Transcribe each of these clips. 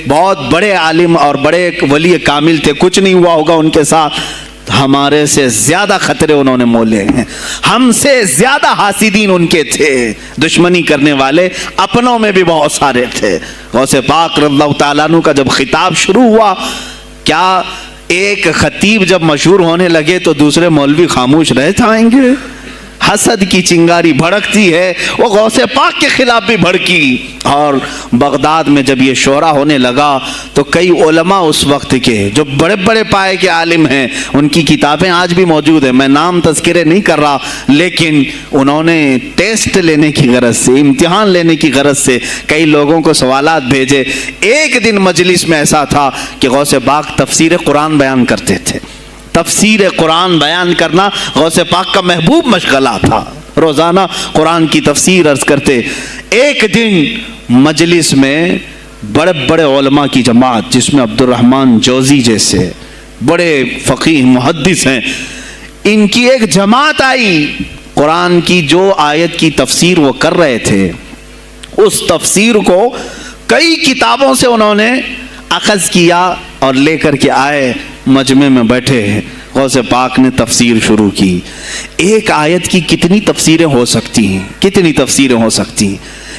بہت بڑے عالم اور بڑے ولی کامل تھے, کچھ نہیں ہوا ہوگا ان کے ساتھ. ہمارے سے زیادہ خطرے انہوں نے مولے ہیں, ہم سے زیادہ حاسدین ان کے تھے, دشمنی کرنے والے اپنوں میں بھی بہت سارے تھے. غوث پاک رضی اللہ تعالیٰ عنہ کا جب خطاب شروع ہوا, کیا ایک خطیب جب مشہور ہونے لگے تو دوسرے مولوی خاموش رہ جائیں گے؟ حسد کی چنگاری بھڑکتی ہے, وہ غوث پاک کے خلاف بھی بھڑکی. اور بغداد میں جب یہ شورا ہونے لگا تو کئی علماء اس وقت کے جو بڑے بڑے پائے کے عالم ہیں, ان کی کتابیں آج بھی موجود ہیں, میں نام تذکرے نہیں کر رہا, لیکن انہوں نے ٹیسٹ لینے کی غرض سے, امتحان لینے کی غرض سے کئی لوگوں کو سوالات بھیجے. ایک دن مجلس میں ایسا تھا کہ غوث پاک تفسیر قرآن بیان کرتے تھے. تفسیر قرآن بیان کرنا غوث پاک کا محبوب مشغلہ تھا, روزانہ قرآن کی تفسیر عرض کرتے. ایک دن مجلس میں بڑے بڑے علماء کی جماعت, جس میں عبد الرحمن جوزی جیسے بڑے فقیہ محدث ہیں, ان کی ایک جماعت آئی. قرآن کی جو آیت کی تفسیر وہ کر رہے تھے, اس تفسیر کو کئی کتابوں سے انہوں نے اخذ کیا اور لے کر کے آئے, مجمع میں بیٹھے ہیں. غوث پاک نے تفسیر شروع کی. ایک آیت کی کتنی تفسیریں ہو سکتی ہیں, کتنی تفسیریں ہو سکتی ہیں.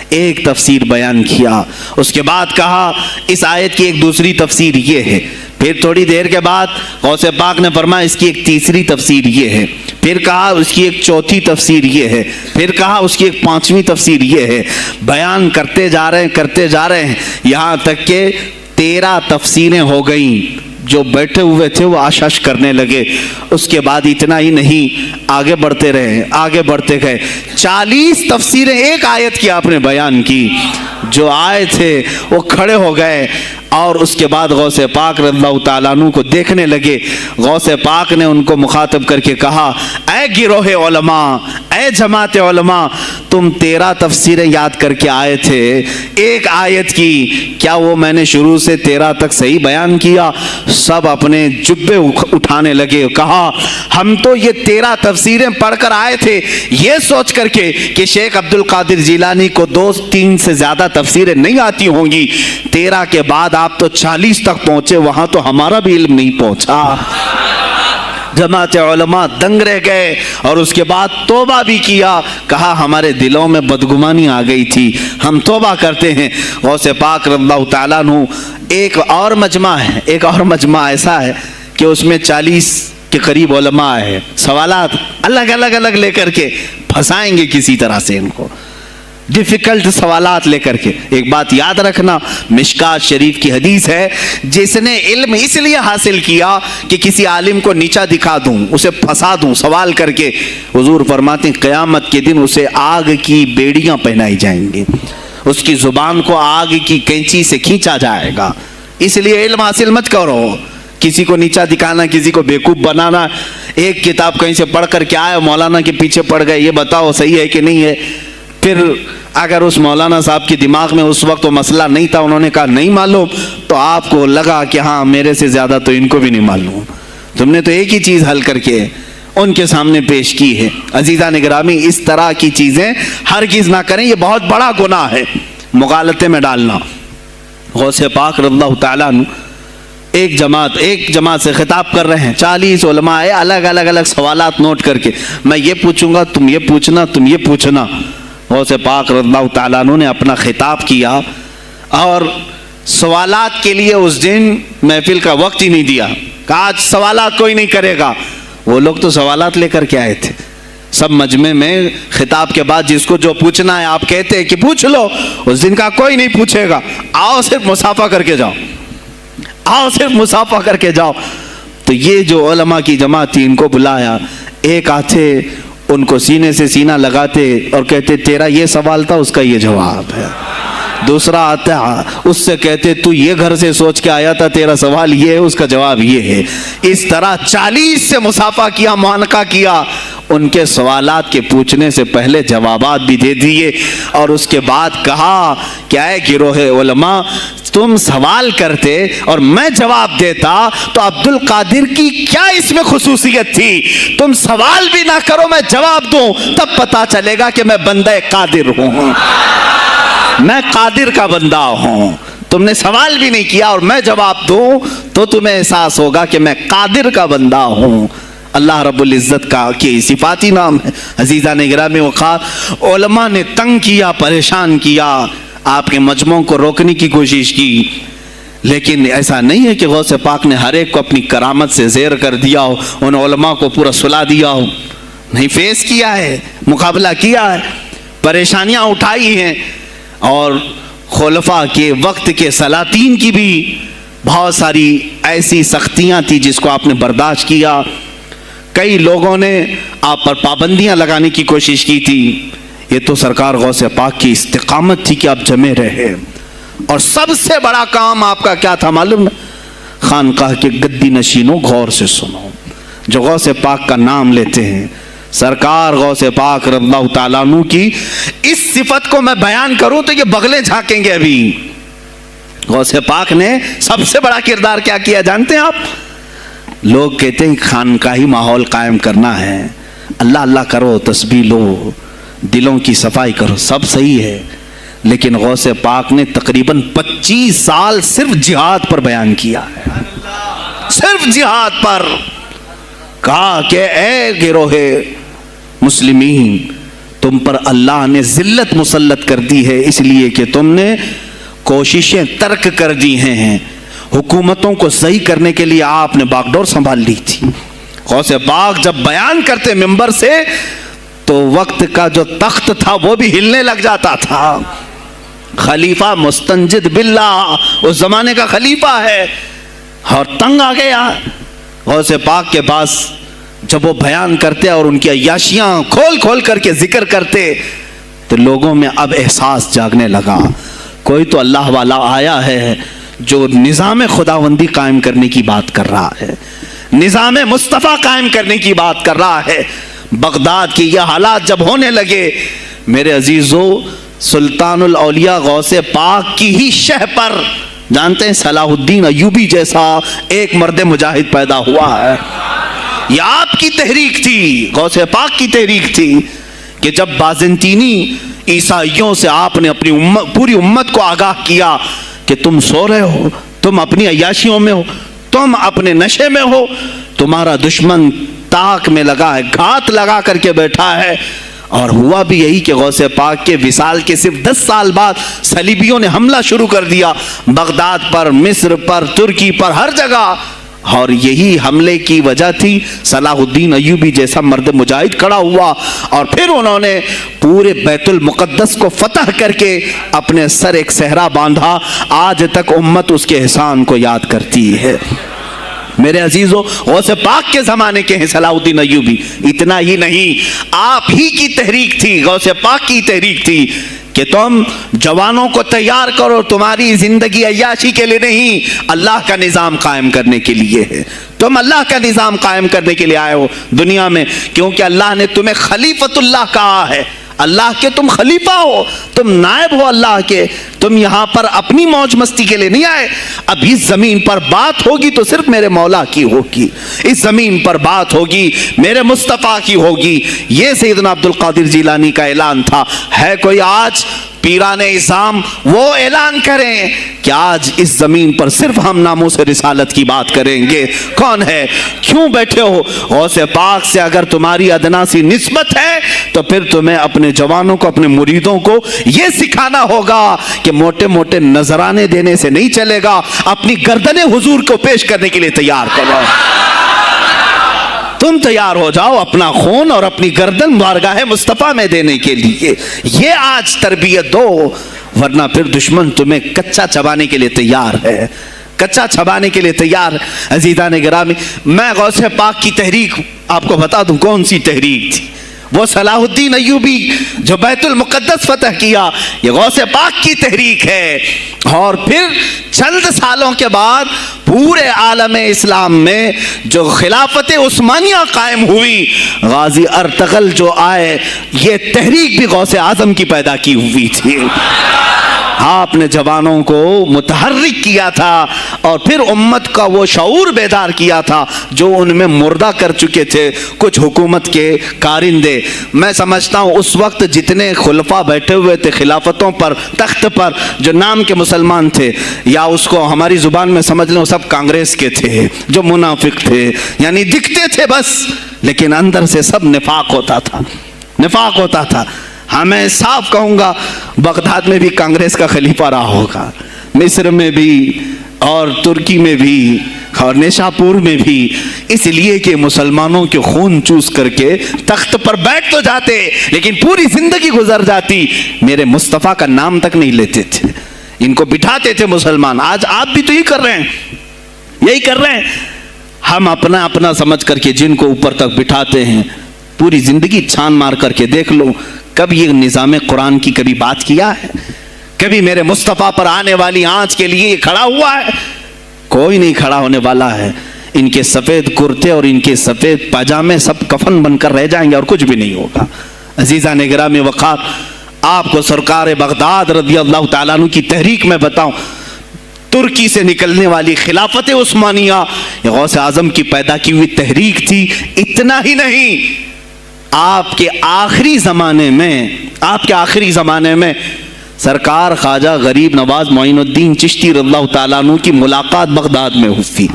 ایک تفسیر بیان کیا, اس کے بعد کہا اس آیت کی ایک دوسری تفسیر یہ ہے. پھر تھوڑی دیر کے بعد غوث پاک نے فرمایا اس کی ایک تیسری تفسیر یہ ہے. پھر کہا اس کی ایک چوتھی تفسیر یہ ہے. پھر کہا اس کی ایک پانچویں تفسیر یہ ہے. بیان کرتے جا رہے ہیں یہاں تک کہ 13 تفسیریں ہو گئیں. جو بیٹھے ہوئے تھے وہ آشش کرنے لگے. اس کے بعد اتنا ہی نہیں, آگے بڑھتے رہے, آگے بڑھتے گئے. 40 تفسیریں ایک آیت کی آپ نے بیان کی. جو آئے تھے وہ کھڑے ہو گئے اور اس کے بعد غوث پاک رضی اللہ تعالیٰ عنہ کو دیکھنے لگے. غوث پاک نے ان کو مخاطب کر کے کہا, اے گروہ علماء, اے جماعت علماء, تم 13 تفسیریں یاد کر کے آئے تھے ایک آیت کی, کیا وہ میں نے شروع سے 13 تک صحیح بیان کیا؟ سب اپنے جبے اٹھانے لگے. کہا ہم تو یہ 13 تفسیریں پڑھ کر آئے تھے یہ سوچ کر کے کہ شیخ عبد القادر جیلانی کو 2-3 سے زیادہ تفسیریں نہیں آتی ہوں گی. 13 کے بعد آپ تو 40 تک پہنچے, وہاں تو ہمارا بھی علم نہیں پہنچا. جماعت علماء دنگ رہ گئے اور اس کے بعد توبہ بھی کیا. کہا ہمارے دلوں میں بدگمانی آ گئی تھی, ہم توبہ کرتے ہیں. غوث پاک رضی اللہ تعالیٰ عنہ, ایک اور مجمع ہے, ایک اور مجمع ایسا ہے کہ اس میں 40 کے قریب علماء ہے. سوالات الگ لے کر کے پھنسائیں گے کسی طرح سے ان کو, ڈیفیکلٹ سوالات لے کر کے. ایک بات یاد رکھنا, مشکات شریف کی حدیث ہے, جس نے علم اس لیے حاصل کیا کہ کسی عالم کو نیچا دکھا دوں, اسے پھنسا دوں سوال کر کے, حضور فرماتے ہیں قیامت کے دن اسے آگ کی بیڑیاں پہنائی جائیں گی, اس کی زبان کو آگ کی کینچی سے کھینچا جائے گا. اس لیے علم حاصل مت کرو, کسی کو نیچا دکھانا, کسی کو بیوقوف بنانا. ایک کتاب کہیں سے پڑھ کر کے آئے, مولانا کے پیچھے پڑ گئے, یہ بتاؤ صحیح ہے کہ نہیں ہے. پھر اگر اس مولانا صاحب کے دماغ میں اس وقت وہ مسئلہ نہیں تھا, انہوں نے کہا نہیں معلوم, تو آپ کو لگا کہ ہاں میرے سے زیادہ تو ان کو بھی نہیں معلوم. تم نے تو ایک ہی چیز حل کر کے ان کے سامنے پیش کی ہے. عزیزان گرامی, اس طرح کی چیزیں ہرگز نہ کریں, یہ بہت بڑا گناہ ہے مغالطے میں ڈالنا. غوث پاک رضی اللہ تعالیٰ عنہ ایک جماعت سے خطاب کر رہے ہیں. 40 علماء ہے, الگ سوالات نوٹ کر کے, میں یہ پوچھوں گا, تم یہ پوچھنا, تم یہ پوچھنا. غوث پاک رضی اللہ تعالیٰ عنہ نے اپنا خطاب کیا اور سوالات کے لیے اس دن محفل کا وقت ہی نہیں دیا. کہا آج سوالات کوئی نہیں کرے گا. وہ لوگ تو سوالات لے کر کے آئے تھے. سب مجمع میں خطاب کے بعد جس کو جو پوچھنا ہے آپ کہتے ہیں کہ پوچھ لو, اس دن کا کوئی نہیں پوچھے گا, آؤ صرف مصافحہ کر کے جاؤ, آؤ صرف مصافحہ کر کے جاؤ. تو یہ جو علماء کی جماعت تھی, ان کو بلایا. ایک آتے ان کو سینے سے سینہ لگاتے اور کہتے تیرا یہ سوال تھا, اس کا یہ جواب ہے. دوسرا آتا, اس سے کہتے تو یہ گھر سے سوچ کے آیا تھا, تیرا سوال یہ ہے, اس کا جواب یہ ہے. اس طرح 40 سے مصافحہ کیا, معانقہ کیا. ان کے سوالات کے پوچھنے سے پہلے جوابات بھی دے دیے اور اس کے بعد کہا کہ اے گروہ علماء, تم سوال کرتے اور میں جواب دیتا تو عبد القادر کی کیا اس میں خصوصیت تھی؟ تم سوال بھی نہ کرو, میں جواب دوں, تب پتا چلے گا کہ میں بندہ قادر ہوں, میں قادر کا بندہ ہوں. تم نے سوال بھی نہیں کیا اور میں جواب دوں تو تمہیں احساس ہوگا کہ میں قادر کا بندہ ہوں۔ اللہ رب العزت کا کی صفاتی نام ہے۔ عزیزان گرامی وقار، علماء نے تنگ کیا، پریشان کیا، آپ کے مجموعوں کو روکنے کی کوشش کی، لیکن ایسا نہیں ہے کہ غوث پاک نے ہر ایک کو اپنی کرامت سے زیر کر دیا ہو، ان علماء کو پورا سلا دیا ہو۔ نہیں، فیس کیا ہے، مقابلہ کیا ہے، پریشانیاں اٹھائی ہیں، اور خلفاء کے وقت کے سلاطین کی بھی بہت ساری ایسی سختیاں تھی جس کو آپ نے برداشت کیا۔ کئی لوگوں نے آپ پر پابندیاں لگانے کی کوشش کی تھی، یہ تو سرکار غوث پاک کی استقامت تھی کہ آپ جمے رہے۔ اور سب سے بڑا کام آپ کا کیا تھا معلوم ہے؟ خانقاہ کے گدی نشینوں، غور سے سنو، جو غوث پاک کا نام لیتے ہیں، سرکار غوث پاک رضی اللہ تعالیٰ عنہ کی اس صفت کو میں بیان کروں تو یہ بغلیں جھانکیں گے۔ ابھی غوث پاک نے سب سے بڑا کردار کیا کیا جانتے ہیں آپ؟ لوگ کہتے ہیں خانقاہی ماحول قائم کرنا ہے، اللہ اللہ کرو، تسبیح لو، دلوں کی صفائی کرو، سب صحیح ہے، لیکن غوث پاک نے تقریباً 25 سال صرف جہاد پر بیان کیا ہے، صرف جہاد پر۔ کہا کہ اے گروہ مسلمین، تم پر اللہ نے ذلت مسلط کر دی ہے اس لیے کہ تم نے کوششیں ترک کر دی ہیں، حکومتوں کو صحیح کرنے کے لیے آپ نے باغ ڈور سنبھال لی تھی۔ غوث پاک جب بیان کرتے منبر سے تو وقت کا جو تخت تھا وہ بھی ہلنے لگ جاتا تھا۔ خلیفہ مستنجد باللہ، اس زمانے کا خلیفہ ہے، اور تنگ آ گیا غوث پاک کے پاس۔ جب وہ بیان کرتے اور ان کی عیاشیاں کھول کھول کر کے ذکر کرتے تو لوگوں میں اب احساس جاگنے لگا، کوئی تو اللہ والا آیا ہے جو نظام خداوندی قائم کرنے کی بات کر رہا ہے، نظام مصطفیٰ قائم کرنے کی بات کر رہا ہے۔ بغداد کی یہ حالات جب ہونے لگے، میرے عزیزو، سلطان الاولیاء غوث پاک کی ہی شہ پر جانتے ہیں صلاح الدین ایوبی جیسا ایک مرد مجاہد پیدا ہوا ہے۔ یہ آپ کی تحریک تھی، غوث پاک کی تحریک تھی کہ جب بازنطینی عیسائیوں سے آپ نے اپنی پوری امت کو آگاہ کیا کہ تم سو رہے ہو، تم اپنی عیاشیوں میں ہو، تم اپنے نشے میں ہو، تمہارا دشمن تاک میں لگا ہے، گھات لگا کر کے بیٹھا ہے۔ اور ہوا بھی یہی کہ غوث پاک کے وصال کے صرف 10 سال بعد صلیبیوں نے حملہ شروع کر دیا بغداد پر، مصر پر، ترکی پر، ہر جگہ، اور یہی حملے کی وجہ تھی صلاح الدین ایوبی جیسا مرد مجاہد کھڑا ہوا، اور پھر انہوں نے پورے بیت المقدس کو فتح کر کے اپنے سر ایک صحرا باندھا۔ آج تک امت اس کے احسان کو یاد کرتی ہے۔ میرے عزیزو، غوث پاک کے زمانے کے ہیں صلاح الدین ایوبی۔ اتنا ہی نہیں، آپ ہی کی تحریک تھی، غوث پاک کی تحریک تھی کہ تم جوانوں کو تیار کرو، تمہاری زندگی عیاشی کے لیے نہیں، اللہ کا نظام قائم کرنے کے لیے ہے۔ تم اللہ کا نظام قائم کرنے کے لیے آئے ہو دنیا میں، کیونکہ اللہ نے تمہیں خلیفۃ اللہ کہا ہے۔ اللہ کے تم خلیفہ ہو، تم نائب ہو اللہ کے، تم یہاں پر اپنی موج مستی کے لیے نہیں آئے۔ اب اس زمین پر بات ہوگی تو صرف میرے مولا کی ہوگی، اس زمین پر بات ہوگی میرے مصطفیٰ کی ہوگی۔ یہ سیدنا عبد القادر جیلانی کا اعلان تھا۔ ہے کوئی آج پیران اعظام وہ اعلان کریں کہ آج اس زمین پر صرف ہم ناموس رسالت کی بات کریں گے؟ کون ہے؟ کیوں بیٹھے ہو؟ غوث پاک سے اگر تمہاری ادنا سی نسبت ہے تو پھر تمہیں اپنے جوانوں کو، اپنے مریدوں کو یہ سکھانا ہوگا کہ موٹے موٹے نذرانے دینے سے نہیں چلے گا، اپنی گردنیں حضور کو پیش کرنے کے لیے تیار کرو۔ تم تیار ہو جاؤ اپنا خون اور اپنی گردن بارگاہ مصطفیٰ میں دینے کے لیے۔ یہ آج تربیت دو، ورنہ پھر دشمن تمہیں کچا چبانے کے لیے تیار ہے، کچا چبانے کے لیے تیار ہے۔ عزیزان گرامی، میں غوث پاک کی تحریک آپ کو بتا دوں کون سی تحریک تھی۔ وہ صلاح الدین ایوبی جو بیت المقدس فتح کیا، یہ غوث پاک کی تحریک ہے۔ اور پھر چند سالوں کے بعد پورے عالم اسلام میں جو خلافت عثمانیہ قائم ہوئی، غازی ارطغرل جو آئے، یہ تحریک بھی غوث اعظم کی پیدا کی ہوئی تھی۔ آپ نے جوانوں کو متحرک کیا تھا اور پھر امت کا وہ شعور بیدار کیا تھا جو ان میں مردہ کر چکے تھے کچھ حکومت کے کارندے۔ میں سمجھتا ہوں اس وقت جتنے خلفاء بیٹھے ہوئے تھے خلافتوں پر، تخت پر، جو نام کے مسلمان تھے، یا اس کو ہماری زبان میں سمجھ لیں، وہ سب کانگریس کے تھے جو منافق تھے، یعنی دکھتے تھے بس لیکن اندر سے سب نفاق ہوتا تھا، نفاق ہوتا تھا۔ ہاں میں صاف کہوں گا، بغداد میں بھی کانگریس کا خلیفہ رہا ہوگا، مصر میں بھی اور ترکی میں بھی اور نیشاپور میں بھی، اس لیے کہ مسلمانوں کے خون چوس کر کے تخت پر بیٹھ تو جاتے لیکن پوری زندگی گزر جاتی، میرے مصطفیٰ کا نام تک نہیں لیتے تھے، ان کو بٹھاتے تھے مسلمان۔ آج آپ بھی تو یہی کر رہے ہیں، یہی کر رہے ہیں۔ ہم اپنا اپنا سمجھ کر کے جن کو اوپر تک بٹھاتے ہیں، پوری زندگی چھان مار کر کے دیکھ لو، کب یہ نظام قرآن کی کبھی بات کیا ہے؟ کبھی میرے مصطفیٰ پر آنے والی آنچ کے لیے یہ کھڑا ہوا ہے؟ کوئی نہیں کھڑا ہونے والا ہے۔ ان کے سفید کرتے اور ان کے سفید پاجامے سب کفن بن کر رہ جائیں گے اور کچھ بھی نہیں ہوگا۔ عزیزان گرامی وقار، آپ کو سرکار بغداد رضی اللہ تعالیٰ عنہ کی تحریک میں بتاؤں، ترکی سے نکلنے والی خلافت عثمانیہ یہ غوث اعظم کی پیدا کی ہوئی تحریک تھی۔ اتنا ہی نہیں، آپ کے آخری زمانے میں سرکار خواجہ غریب نواز معین الدین چشتی رضی اللہ تعالیٰ عنہ کی ملاقات بغداد میں ہوئی،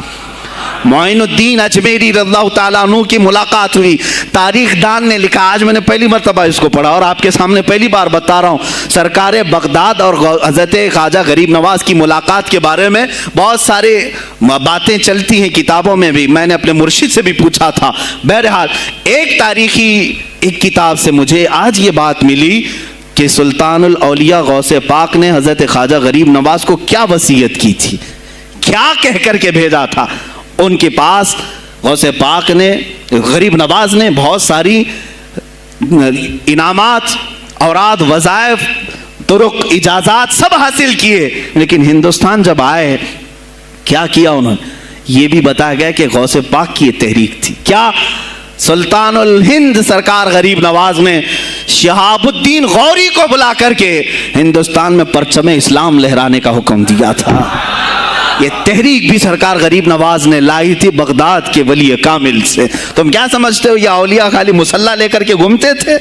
معین الدین اجمیری رضی اللہ تعالیٰ عنہ کی ملاقات ہوئی۔ تاریخ دان نے لکھا، آج میں نے پہلی مرتبہ اس کو پڑھا اور آپ کے سامنے پہلی بار بتا رہا ہوں، سرکار بغداد اور حضرت خواجہ غریب نواز کی ملاقات کے بارے میں بہت سارے باتیں چلتی ہیں کتابوں میں بھی، میں نے اپنے مرشد سے بھی پوچھا تھا۔ بہرحال ایک کتاب سے مجھے آج یہ بات ملی کہ سلطان الاولیاء غوث پاک نے حضرت خواجہ غریب نواز کو کیا وصیت کی تھی، کیا کہہ کر کے بھیجا تھا۔ ان کے پاس غوث پاک نے، غریب نواز نے بہت ساری انعامات، اوراد، وظائف، طرق، اجازات سب حاصل کیے، لیکن ہندوستان جب آئے کیا کیا انہوں نے؟ یہ بھی بتایا گیا کہ غوث پاک کی یہ تحریک تھی۔ کیا؟ سلطان الہند سرکار غریب نواز نے شہاب الدین غوری کو بلا کر کے ہندوستان میں پرچم اسلام لہرانے کا حکم دیا تھا۔ یہ تحریک بھی سرکار غریب نواز نے لائی تھی بغداد کے ولی کامل سے۔ تم کیا سمجھتے ہو یہ اولیاء خالی مسلح لے کر کے گھومتے تھے؟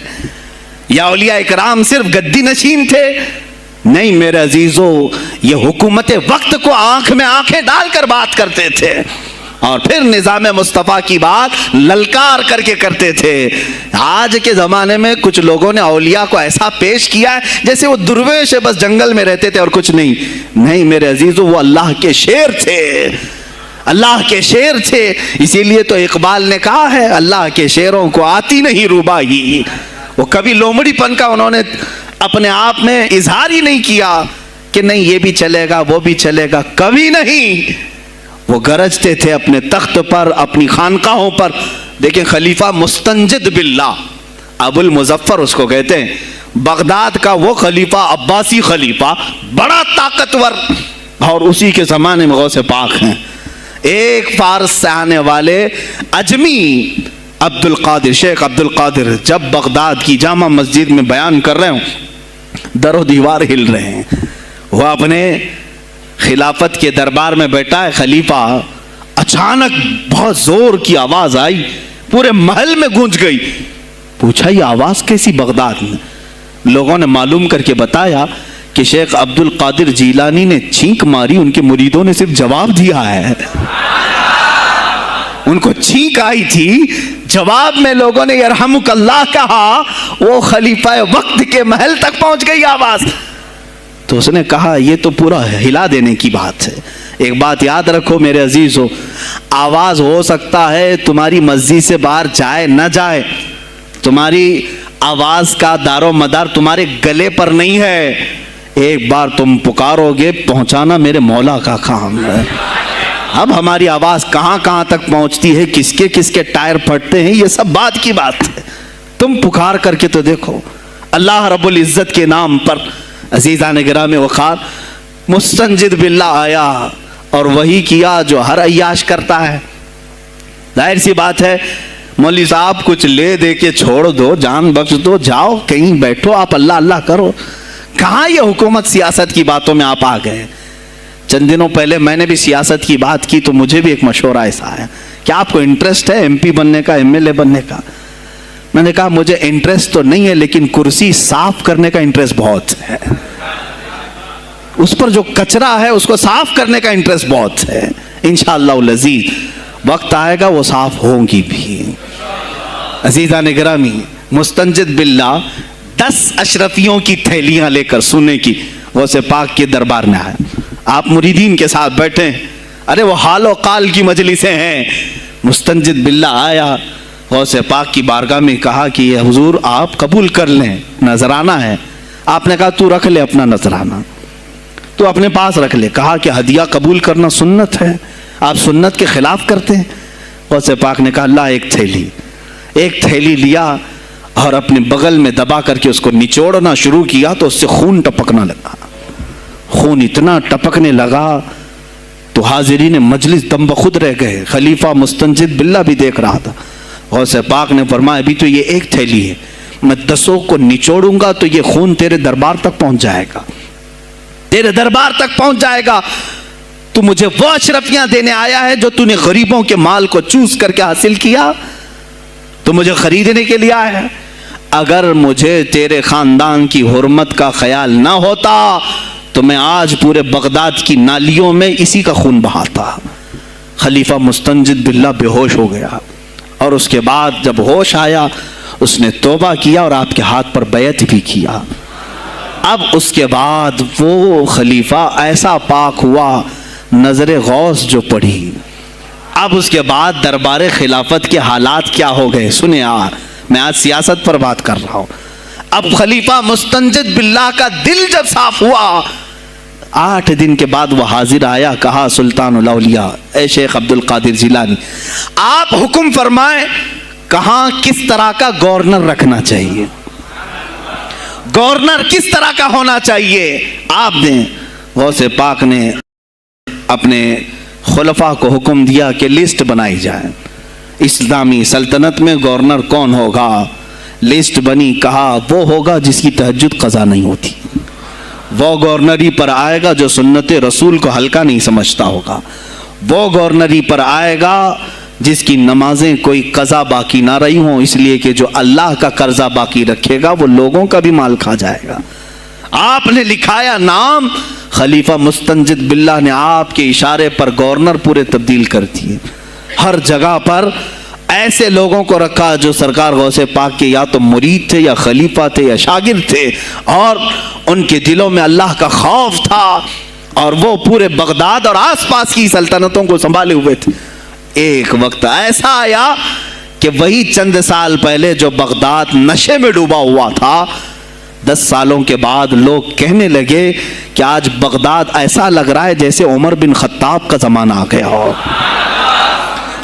یا اولیاء اکرام صرف گدی نشین تھے؟ نہیں میرے عزیزو، یہ حکومت وقت کو آنکھ میں آنکھیں ڈال کر بات کرتے تھے اور پھر نظام مصطفیٰ کی بات للکار کر کے کرتے تھے۔ آج کے زمانے میں کچھ لوگوں نے اولیاء کو ایسا پیش کیا ہے جیسے وہ درویش بس جنگل میں رہتے تھے اور کچھ نہیں۔ نہیں میرے عزیزو، وہ اللہ کے شیر تھے، اللہ کے شیر تھے۔ اسی لیے تو اقبال نے کہا ہے، اللہ کے شیروں کو آتی نہیں روباہی۔ وہ کبھی لومڑی پن کا انہوں نے اپنے آپ میں اظہار ہی نہیں کیا کہ نہیں یہ بھی چلے گا وہ بھی چلے گا، کبھی نہیں۔ وہ گرجتے تھے اپنے تخت پر، اپنی خانقاہوں پر۔ دیکھیں خلیفہ مستنجد باللہ، ابو المظفر اس کو کہتے ہیں، بغداد کا وہ خلیفہ، عباسی خلیفہ، بڑا طاقتور، اور اسی کے زمانے میں غوث پاک ہیں۔ ایک فارس سے آنے والے اجمی عبد القادر، شیخ عبد القادر، جب بغداد کی جامع مسجد میں بیان کر رہے ہوں، در و دیوار ہل رہے ہیں۔ وہ اپنے خلافت کے دربار میں بیٹھا ہے خلیفہ، اچانک بہت زور کی آواز آئی، پورے محل میں گونج گئی۔ پوچھا یہ آواز کیسی بغداد میں؟ لوگوں نے معلوم کر کے بتایا کہ شیخ عبد القادر جیلانی نے چھینک ماری، ان کے مریدوں نے صرف جواب دیا ہے۔ ان کو چھینک آئی تھی، جواب میں لوگوں نے یرحمک اللہ کہا، وہ خلیفہ وقت کے محل تک پہنچ گئی آواز۔ تو اس نے کہا یہ تو پورا ہلا دینے کی بات ہے۔ ایک بات یاد رکھو میرے عزیزو، آواز ہو سکتا ہے تمہاری مسجد سے باہر جائے نہ جائے، تمہاری آواز کا دار و مدار تمہارے گلے پر نہیں ہے۔ ایک بار تم پکارو گے، پہنچانا میرے مولا کا کام ہے۔ اب ہماری آواز کہاں کہاں تک پہنچتی ہے، کس کے ٹائر پھٹتے ہیں، یہ سب بات کی بات ہے۔ تم پکار کر کے تو دیکھو اللہ رب العزت کے نام پر۔ عزیزان گرامی وقار، مستنجد باللہ آیا اور وہی کیا جو ہر عیاش کرتا ہے۔ ظاہر سی بات ہے، مولوی صاحب کچھ لے دے کے چھوڑ دو، جان بخش دو، جاؤ کہیں بیٹھو، آپ اللہ اللہ کرو۔ کہاں یہ حکومت سیاست کی باتوں میں آپ آ گئے؟ چند دنوں پہلے میں نے بھی سیاست کی بات کی تو مجھے بھی ایک مشورہ ایسا آیا کہ آپ کو انٹرسٹ ہے ایم پی بننے کا، ایم ایل اے بننے کا؟ میں نے کہا مجھے انٹرسٹ تو نہیں ہے لیکن کرسی صاف کرنے کا انٹرسٹ بہت ہے، اس پر جو کچرا ہے اس کو صاف کرنے کا انٹرسٹ بہت ہے۔ انشاءاللہ العزیز وقت آئے گا وہ صاف ہوں گی بھی۔ عزیزان گرامی، مستنجد باللہ 10 اشرفیوں کی تھیلیاں لے کر سننے کی غوث پاک کے دربار میں آیا۔ آپ مریدین کے ساتھ بیٹھے، ارے وہ حال و قال کی مجلسیں ہیں۔ مستنجد باللہ آیا غوث پاک کی بارگاہ میں، کہا کہ یہ حضور آپ قبول کر لیں، نذرانہ ہے۔ آپ نے کہا تو رکھ لے اپنا نذرانہ، تو اپنے پاس رکھ لے۔ کہا کہ ہدیہ قبول کرنا سنت ہے، آپ سنت کے خلاف کرتے ہیں۔ غوث پاک نے کہا اللہ ایک تھیلی لیا اور اپنے بغل میں دبا کر کے اس کو نچوڑنا شروع کیا تو اس سے خون ٹپکنا لگا۔ خون اتنا ٹپکنے لگا تو حاضرین مجلس دم بخود رہ گئے، خلیفہ مستنجد باللہ بھی دیکھ رہا تھا۔ غوث پاک نے فرمایا ابھی تو یہ ایک تھیلی ہے، میں 10 کو نچوڑوں گا تو یہ خون تیرے دربار تک پہنچ جائے گا، تیرے دربار تک پہنچ جائے گا۔ تو مجھے وہ اشرفیاں دینے آیا ہے جو تو نے غریبوں کے مال کو چوس کر کے حاصل کیا، تو مجھے خریدنے کے لیے آیا ہے۔ اگر مجھے تیرے خاندان کی حرمت کا خیال نہ ہوتا تو میں آج پورے بغداد کی نالیوں میں اسی کا خون بہاتا۔ خلیفہ مستنجد باللہ بے ہوش ہو گیا، اور اس کے بعد جب ہوش آیا اس نے توبہ کیا اور آپ کے ہاتھ پر بیعت بھی کیا۔ اب اس کے بعد وہ خلیفہ ایسا پاک ہوا، نظر غوث جو پڑھی۔ اب اس کے بعد دربار خلافت کے حالات کیا ہو گئے سنیں۔ میں آج سیاست پر بات کر رہا ہوں۔ اب خلیفہ مستنجد باللہ کا دل جب صاف ہوا، 8 دن کے بعد وہ حاضر آیا، کہا سلطان الاولیاء اے شیخ عبد القادر جیلانی آپ حکم فرمائیں کہاں کس طرح کا گورنر رکھنا چاہیے، گورنر کس طرح کا ہونا چاہیے آپ دیں۔ غوث پاک نے اپنے خلفاء کو حکم دیا کہ لسٹ بنائی جائے، اسلامی سلطنت میں گورنر کون ہوگا۔ لسٹ بنی، کہا وہ ہوگا جس کی تہجد قضا نہیں ہوتی، وہ گورنری پر آئے گا جو سنت رسول کو ہلکا نہیں سمجھتا ہوگا، وہ گورنری پر آئے گا جس کی نمازیں کوئی قضا باقی نہ رہی ہوں، اس لیے کہ جو اللہ کا قرضہ باقی رکھے گا وہ لوگوں کا بھی مال کھا جائے گا۔ آپ نے لکھایا نام، خلیفہ مستنجد باللہ نے آپ کے اشارے پر گورنر پورے تبدیل کر دیے۔ ہر جگہ پر ایسے لوگوں کو رکھا جو سرکار غوث پاک کے یا تو مرید تھے یا خلیفہ تھے یا شاگرد تھے، اور ان کے دلوں میں اللہ کا خوف تھا، اور وہ پورے بغداد اور آس پاس کی سلطنتوں کو سنبھالے ہوئے تھے۔ ایک وقت ایسا آیا کہ وہی چند سال پہلے جو بغداد نشے میں ڈوبا ہوا تھا، 10 سالوں کے بعد لوگ کہنے لگے کہ آج بغداد ایسا لگ رہا ہے جیسے عمر بن خطاب کا زمانہ آ گیا ہو،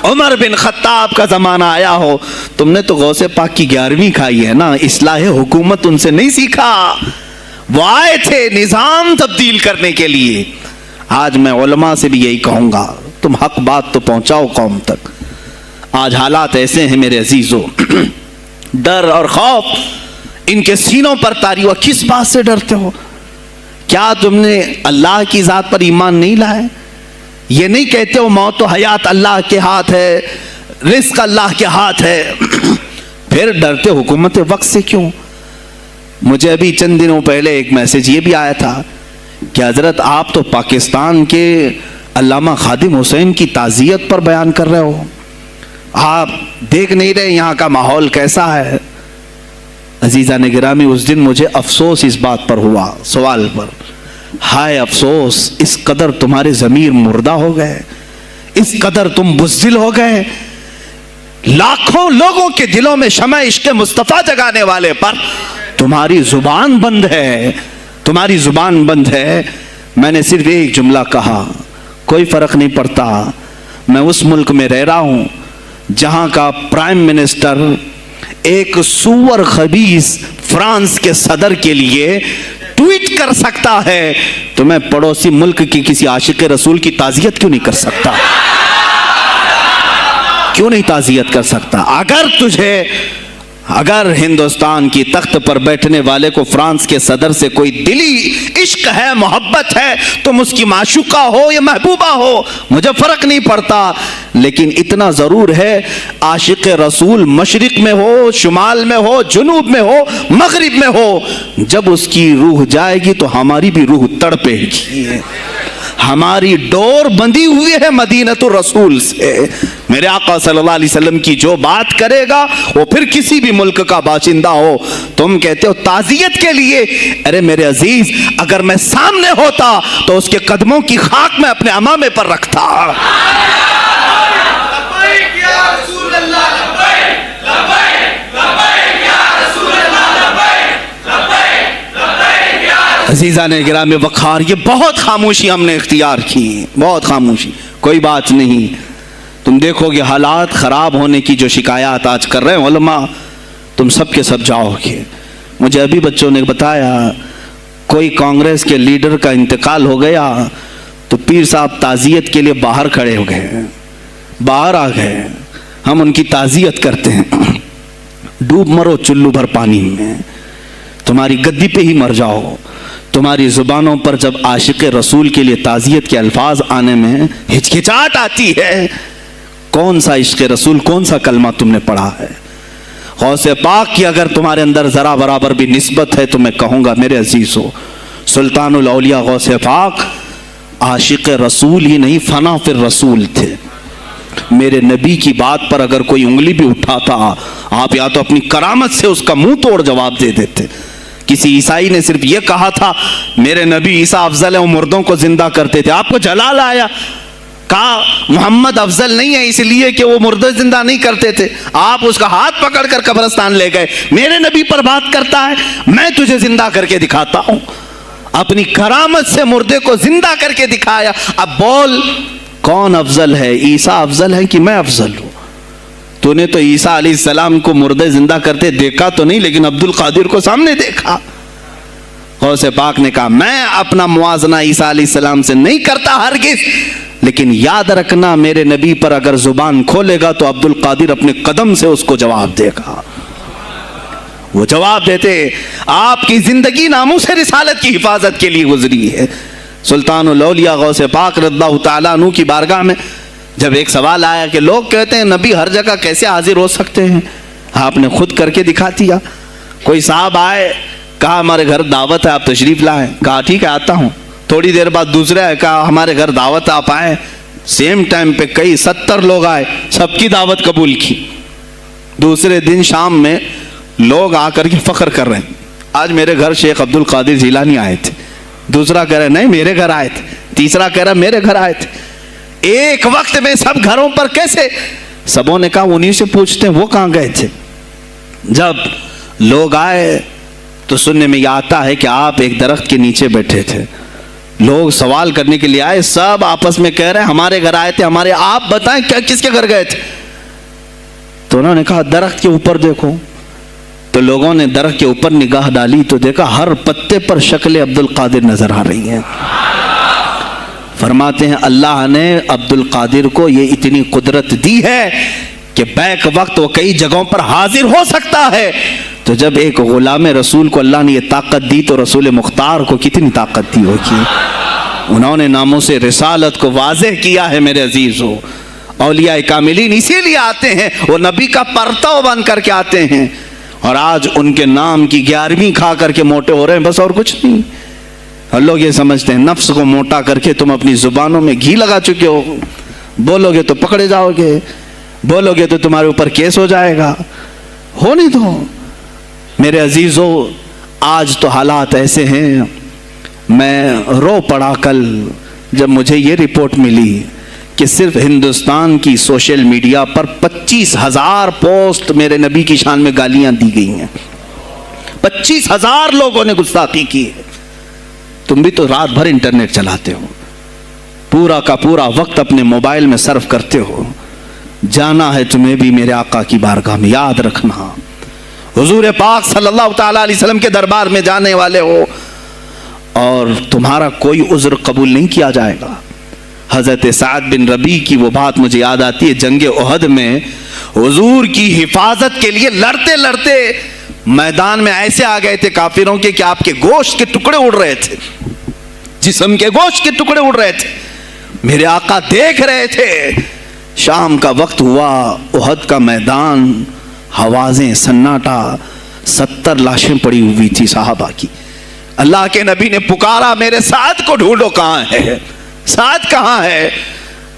عمر بن خطاب کا زمانہ آیا ہو۔ تم نے تو غوث پاک کی 11ویں کھائی ہے نا، اصلاح حکومت ان سے نہیں سیکھا، وہ آئے تھے نظام تبدیل کرنے کے لیے۔ آج میں علماء سے بھی یہی کہوں گا، تم حق بات تو پہنچاؤ قوم تک۔ آج حالات ایسے ہیں میرے عزیزوں، ڈر اور خوف ان کے سینوں پر طاری ہوا۔ کس بات سے ڈرتے ہو؟ کیا تم نے اللہ کی ذات پر ایمان نہیں لائے؟ یہ نہیں کہتے ہو موت و حیات اللہ کے ہاتھ ہے، رزق اللہ کے ہاتھ ہے، پھر ڈرتے حکومت وقت سے کیوں؟ مجھے ابھی چند دنوں پہلے ایک میسج یہ بھی آیا تھا کہ حضرت آپ تو پاکستان کے علامہ خادم حسین کی تعزیت پر بیان کر رہے ہو، آپ دیکھ نہیں رہے یہاں کا ماحول کیسا ہے؟ عزیزان گرامی، اس دن مجھے افسوس اس بات پر ہوا، سوال پر، ہائے افسوس، اس قدر تمہارے ضمیر مردہ ہو گئے، اس قدر تم بزدل ہو گئے، لاکھوں لوگوں کے دلوں میں شمع عشق مصطفیٰ جگانے والے پر تمہاری زبان بند ہے، تمہاری زبان بند ہے۔ میں نے صرف ایک جملہ کہا، کوئی فرق نہیں پڑتا، میں اس ملک میں رہ رہا ہوں جہاں کا پرائم منسٹر ایک سور خبیث فرانس کے صدر کے لیے ٹویٹ کر سکتا ہے، تو میں پڑوسی ملک کی کسی عاشق رسول کی تعزیت کیوں نہیں کر سکتا؟ کیوں نہیں تعزیت کر سکتا؟ اگر تجھے اگر ہندوستان کی تخت پر بیٹھنے والے کو فرانس کے صدر سے کوئی دلی عشق ہے، محبت ہے، تم اس کی معشوقہ ہو یا محبوبہ ہو، مجھے فرق نہیں پڑتا، لیکن اتنا ضرور ہے عاشق رسول مشرق میں ہو، شمال میں ہو، جنوب میں ہو، مغرب میں ہو، جب اس کی روح جائے گی تو ہماری بھی روح تڑپے گی۔ ہماری ڈور بندھی ہوئی ہے مدینۃ الرسول سے۔ میرے آقا صلی اللہ علیہ وسلم کی جو بات کرے گا وہ پھر کسی بھی ملک کا باشندہ ہو۔ تم کہتے ہو تعزیت کے لیے، ارے میرے عزیز، اگر میں سامنے ہوتا تو اس کے قدموں کی خاک میں اپنے امامے پر رکھتا۔ عزیزان گرام وقار، یہ بہت خاموشی ہم نے اختیار کی، بہت خاموشی، کوئی بات نہیں۔ تم دیکھو گے حالات خراب ہونے کی جو شکایات آج کر رہے ہیں علماء، تم سب کے سب جاؤ گے۔ مجھے ابھی بچوں نے بتایا کوئی کانگریس کے لیڈر کا انتقال ہو گیا تو پیر صاحب تعزیت کے لیے باہر کھڑے ہو گئے، باہر آ گئے، ہم ان کی تعزیت کرتے ہیں۔ ڈوب مرو چلو بھر پانی میں، تمہاری گدی پہ ہی مر جاؤ۔ تمہاری زبانوں پر جب عاشق رسول کے لیے تعزیت کے الفاظ آنے میں ہچکچاہٹ آتی ہے، کون سا عشق رسول، کون سا کلمہ تم نے پڑھا ہے؟ غوث پاک کی اگر تمہارے اندر ذرا برابر بھی نسبت ہے تو میں کہوں گا میرے عزیزو، سلطان الاولیاء غوث پاک عاشق رسول ہی نہیں، فنا فی الرسول تھے۔ میرے نبی کی بات پر اگر کوئی انگلی بھی اٹھاتا، آپ یا تو اپنی کرامت سے اس کا منہ توڑ جواب دے دیتے۔ کسی عیسائی نے صرف یہ کہا تھا میرے نبی عیسیٰ افضل ہے، وہ مردوں کو زندہ کرتے تھے، آپ کو جلال آیا، کہا محمد افضل نہیں ہے اس لیے کہ وہ مردے زندہ نہیں کرتے تھے، آپ اس کا ہاتھ پکڑ کر قبرستان لے گئے۔ میرے نبی پر بات کرتا ہے، میں تجھے زندہ کر کے دکھاتا ہوں۔ اپنی کرامت سے مردے کو زندہ کر کے دکھایا۔ اب بول کون افضل ہے، عیسیٰ افضل ہے کہ میں افضل ہوں؟ تو نے تو عیسیٰ علیہ السلام کو مردے زندہ کرتے دیکھا تو نہیں، لیکن عبد القادر کو سامنے دیکھا۔ غوث پاک نے کہا میں اپنا موازنہ عیسیٰ علیہ السلام سے نہیں کرتا ہرگز، لیکن یاد رکھنا میرے نبی پر اگر زبان کھولے گا تو عبد القادر اپنے قدم سے اس کو جواب دے گا۔ وہ جواب دیتے، آپ کی زندگی ناموس رسالت کی حفاظت کے لیے گزری ہے۔ سلطان الاولیاء غوث پاک رضی اللہ تعالیٰ عنہ کی بارگاہ میں جب ایک سوال آیا کہ لوگ کہتے ہیں نبی ہر جگہ کیسے حاضر ہو سکتے ہیں، آپ نے خود کر کے دکھا دیا۔ کوئی صاحب آئے، کہا ہمارے گھر دعوت ہے آپ تشریف لائیں، کہا ٹھیک ہے آتا ہوں۔ تھوڑی دیر بعد دوسرے آئے، کہا ہمارے گھر دعوت آپ آئیں، سیم ٹائم پہ کئی 70 لوگ آئے، سب کی دعوت قبول کی۔ دوسرے دن شام میں لوگ آ کر کے فخر کر رہے ہیں، آج میرے گھر شیخ عبد القادر جیلانی آئے تھے، دوسرا کہہ رہا نہیں میرے گھر آئے تھے، تیسرا کہہ رہا میرے گھر آئے تھے۔ ایک وقت میں سب گھروں پر کیسے؟ سبوں نے کہا انہیں سے پوچھتے ہیں وہ کہاں گئے تھے۔ جب لوگ آئے تو سننے میں یہ آتا ہے کہ آپ ایک درخت کے نیچے بیٹھے تھے، لوگ سوال کرنے کے لیے آئے، سب آپس میں کہہ رہے ہیں ہمارے گھر آئے تھے، ہمارے، آپ بتائیں کیا کس کے گھر گئے تھے؟ تو انہوں نے کہا درخت کے اوپر دیکھو۔ تو لوگوں نے درخت کے اوپر نگاہ ڈالی تو دیکھا ہر پتے پر شکل عبد القادر نظر آ رہی ہیں۔ فرماتے ہیں اللہ نے عبد القادر کو یہ اتنی قدرت دی ہے کہ بیک وقت وہ کئی جگہوں پر حاضر ہو سکتا ہے۔ تو جب ایک غلام رسول کو اللہ نے یہ طاقت دی تو رسول مختار کو کتنی طاقت دی ہوگی۔ انہوں نے ناموس رسالت کو واضح کیا ہے میرے عزیزو۔ اولیاء کاملین اسی لیے آتے ہیں، وہ نبی کا پرتو بن کر کے آتے ہیں، اور آج ان کے نام کی 11ویں کھا کر کے موٹے ہو رہے ہیں، بس اور کچھ نہیں۔ اور لوگ یہ سمجھتے ہیں نفس کو موٹا کر کے تم اپنی زبانوں میں گھی لگا چکے ہو، بولو گے تو پکڑے جاؤ گے، بولو گے تو تمہارے اوپر کیس ہو جائے گا، ہو نہیں تو۔ میرے عزیزو آج تو حالات ایسے ہیں، میں رو پڑا کل جب مجھے یہ رپورٹ ملی کہ صرف ہندوستان کی سوشل میڈیا پر 25,000 پوسٹ میرے نبی کی شان میں گالیاں دی گئی ہیں، 25,000 لوگوں نے گستاخی کی ہے۔ تم بھی تو رات بھر انٹرنیٹ چلاتے ہو، پورا کا پورا وقت اپنے موبائل میں صرف کرتے ہو، جانا ہے تمہیں بھی میرے آقا کی بارگاہ میں، یاد رکھنا حضور پاک صلی اللہ تعالیٰ علیہ وسلم کے دربار میں جانے والے ہو اور تمہارا کوئی عذر قبول نہیں کیا جائے گا۔ حضرت سعد بن ربیع کی وہ بات مجھے یاد آتی ہے، جنگ احد میں حضور کی حفاظت کے لیے لڑتے لڑتے میدان میں ایسے آ گئے تھے کافروں کے کہ آپ کے گوشت کے ٹکڑے اڑ رہے تھے، جسم کے گوشت کے ٹکڑے اڑ رہے تھے. میرے آقا دیکھ رہے تھے. شام کا وقت ہوا، احد کا میدان، آوازیں، سناٹا، 70 لاشیں پڑی ہوئی تھی صحابہ کی. اللہ کے نبی نے پکارا میرے سعد کو ڈھونڈو، کہاں ہے سعد، کہاں ہے؟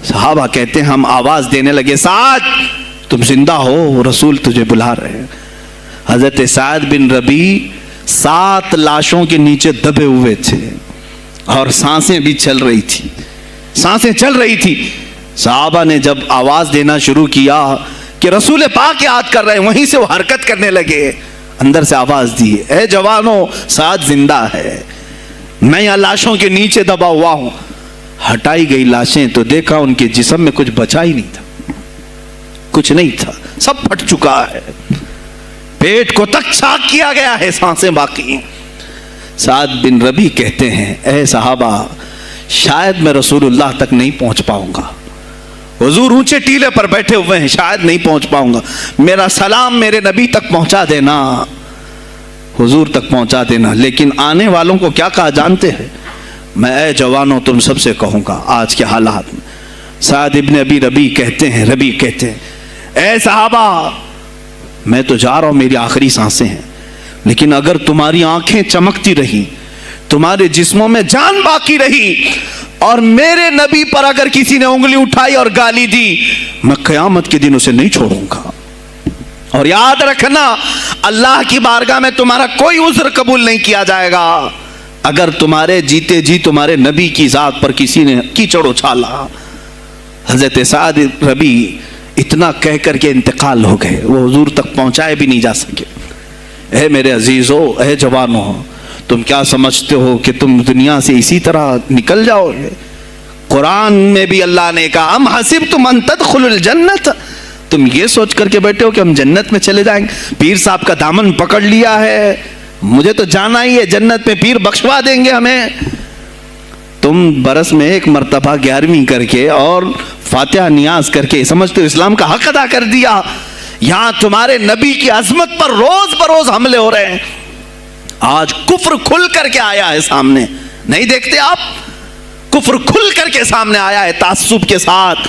صحابہ کہتے ہیں ہم آواز دینے لگے سعد تم زندہ ہو، رسول تجھے بلا رہے ہیں. حضرت سعد بن ربیع 7 لاشوں کے نیچے دبے ہوئے تھے اور سانسیں بھی چل رہی تھی، سانسیں چل رہی تھی. صحابہ نے جب آواز دینا شروع کیا کہ رسول پاک یاد کر رہے ہیں، وہیں سے وہ حرکت کرنے لگے. اندر سے آواز دی، اے جوانوں سعد زندہ ہے، میں یہاں لاشوں کے نیچے دبا ہوا ہوں. ہٹائی گئی لاشیں تو دیکھا ان کے جسم میں کچھ بچا ہی نہیں تھا، کچھ نہیں تھا، سب پھٹ چکا ہے. پیٹ کو تک چاک کیا گیا ہے، سانسیں باقی. سعد بن ربیع کہتے ہیں اے صحابہ شاید میں رسول اللہ تک نہیں پہنچ پاؤں گا، حضور اونچے ٹیلے پر بیٹھے ہوئے ہیں، شاید نہیں پہنچ پاؤں گا، میرا سلام میرے نبی تک پہنچا دینا، حضور تک پہنچا دینا. لیکن آنے والوں کو کیا کہا جانتے ہیں؟ میں اے جوانوں تم سب سے کہوں گا آج کے حالات میں. سعد ابن ابی ربیع کہتے ہیں اے صحابہ میں تو جا رہا ہوں، میری آخری سانسیں ہیں، لیکن اگر تمہاری آنکھیں چمکتی رہی، تمہارے جسموں میں جان باقی رہی، اور میرے نبی پر اگر کسی نے انگلی اٹھائی اور گالی دی، میں قیامت کے دن اسے نہیں چھوڑوں گا. اور یاد رکھنا اللہ کی بارگاہ میں تمہارا کوئی عذر قبول نہیں کیا جائے گا اگر تمہارے جیتے جی تمہارے نبی کی ذات پر کسی نے کیچڑ اچھالا. حضرت سعد ربیع اتنا کہہ کر کے انتقال ہو گئے، وہ حضور تک پہنچائے بھی نہیں جا سکے. اے میرے عزیزو، اے جوانو، تم کیا سمجھتے ہو کہ تم دنیا سے اسی طرح نکل جاؤ گے؟ قرآن میں بھی اللہ نے کہا ام حسبتم ان تدخلوا الجنت، تم یہ سوچ کر کے بیٹھے ہو کہ ہم جنت میں چلے جائیں گے؟ پیر صاحب کا دامن پکڑ لیا ہے، مجھے تو جانا ہی ہے جنت میں، پیر بخشوا دیں گے ہمیں. تم برس میں ایک مرتبہ 11ویں کر کے اور فاتحہ نیاز کر کے سمجھتے ہو اسلام کا حق ادا کر دیا. یہاں تمہارے نبی کی عظمت پر روز بروز حملے ہو رہے ہیں. آج کفر کھل کر کے آیا ہے سامنے، نہیں دیکھتے آپ؟ کفر کھل کر کے سامنے آیا ہے تعصب کے ساتھ.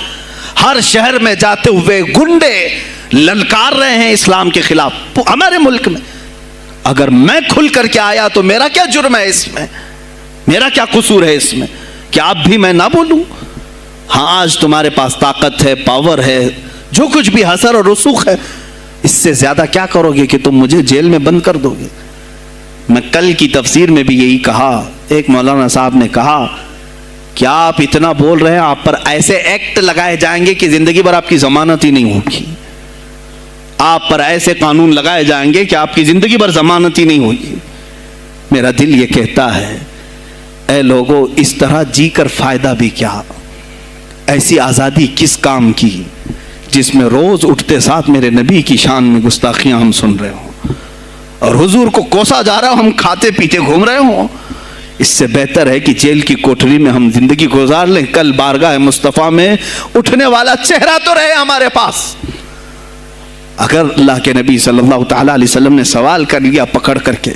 ہر شہر میں جاتے ہوئے گنڈے للکار رہے ہیں اسلام کے خلاف ہمارے ملک میں. اگر میں کھل کر کے آیا تو میرا کیا جرم ہے اس میں؟ میرا کیا قصور ہے اس میں کہ آپ بھی میں نہ بولوں؟ ہاں آج تمہارے پاس طاقت ہے، پاور ہے، جو کچھ بھی حسر اور رسوخ ہے، اس سے زیادہ کیا کرو گے کہ تم مجھے جیل میں بند کر دو گے؟ میں کل کی تفسیر میں بھی یہی کہا. ایک مولانا صاحب نے کہا کیا آپ اتنا بول رہے ہیں، آپ پر ایسے ایکٹ لگائے جائیں گے کہ زندگی بھر آپ کی ضمانت ہی نہیں ہوگی. آپ پر ایسے قانون لگائے جائیں گے کہ آپ کی زندگی بھر ضمانت ہی نہیں ہوگی. میرا دل یہ کہتا ہے اے لوگوں، اس طرح جی کر فائدہ بھی کیا؟ ایسی آزادی کس کام کی جس میں روز اٹھتے ساتھ میرے نبی کی شان میں گستاخیاں ہم سن رہے ہوں اور حضور کو کوسا جا رہا ہوں، ہم کھاتے پیتے گھوم رہے ہوں. اس سے بہتر ہے کہ جیل کی کوٹری میں ہم زندگی گزار لیں، کل بارگاہ مصطفیٰ میں اٹھنے والا چہرہ تو رہے ہمارے پاس. اگر اللہ کے نبی صلی اللہ تعالی علیہ وسلم نے سوال کر لیا پکڑ کر کے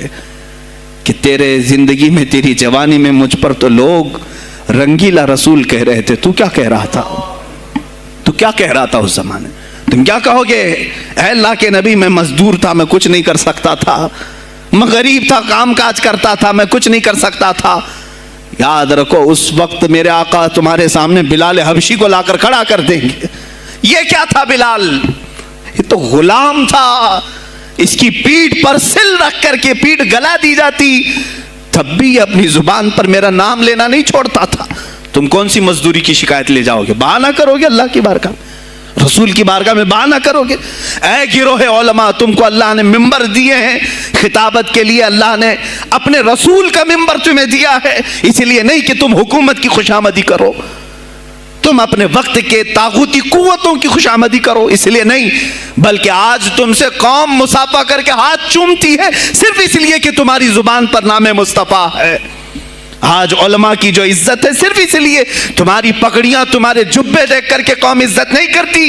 کہ تیرے زندگی میں، تیری جوانی میں مجھ پر تو لوگ رنگیلا رسول کہہ رہے تھے، تو کیا کہہ رہا تھا؟ تو کیا کہہ رہا تھا اس زمانے؟ تم کیا کہو گے؟ اے اللہ کے نبی میں مزدور تھا، میں کچھ نہیں کر سکتا تھا، میں غریب تھا، کام کاج کرتا تھا، میں کچھ نہیں کر سکتا تھا. یاد رکھو اس وقت میرے آقا تمہارے سامنے بلال حبشی کو لا کر کھڑا کر دیں گے. یہ کیا تھا بلال؟ یہ تو غلام تھا، اس کی پیٹھ پر سل رکھ کر کے پیٹھ گلا دی جاتی، تب بھی اپنی زبان پر میرا نام لینا نہیں چھوڑتا تھا. تم کون سی مزدوری کی شکایت لے جاؤ گے؟ بہانہ کرو گے اللہ کی بارگاہ میں، رسول کی بارگاہ میں بہانہ کرو گے؟ اے گروہ علماء، تم کو اللہ نے ممبر دیے ہیں خطابت کے لیے، اللہ نے اپنے رسول کا ممبر تمہیں دیا ہے، اس لیے نہیں کہ تم حکومت کی خوشامدی کرو، تم اپنے وقت کے طاغوتی قوتوں کی خوشامدی کرو، اس لیے نہیں، بلکہ آج تم سے قوم مصافحہ کر کے ہاتھ چومتی ہے صرف اس لیے کہ تمہاری زبان پر نام مصطفیٰ ہے. آج علماء کی جو عزت ہے صرف اس لیے، تمہاری پگڑیاں، تمہارے جبے دیکھ کر کے قوم عزت نہیں کرتی،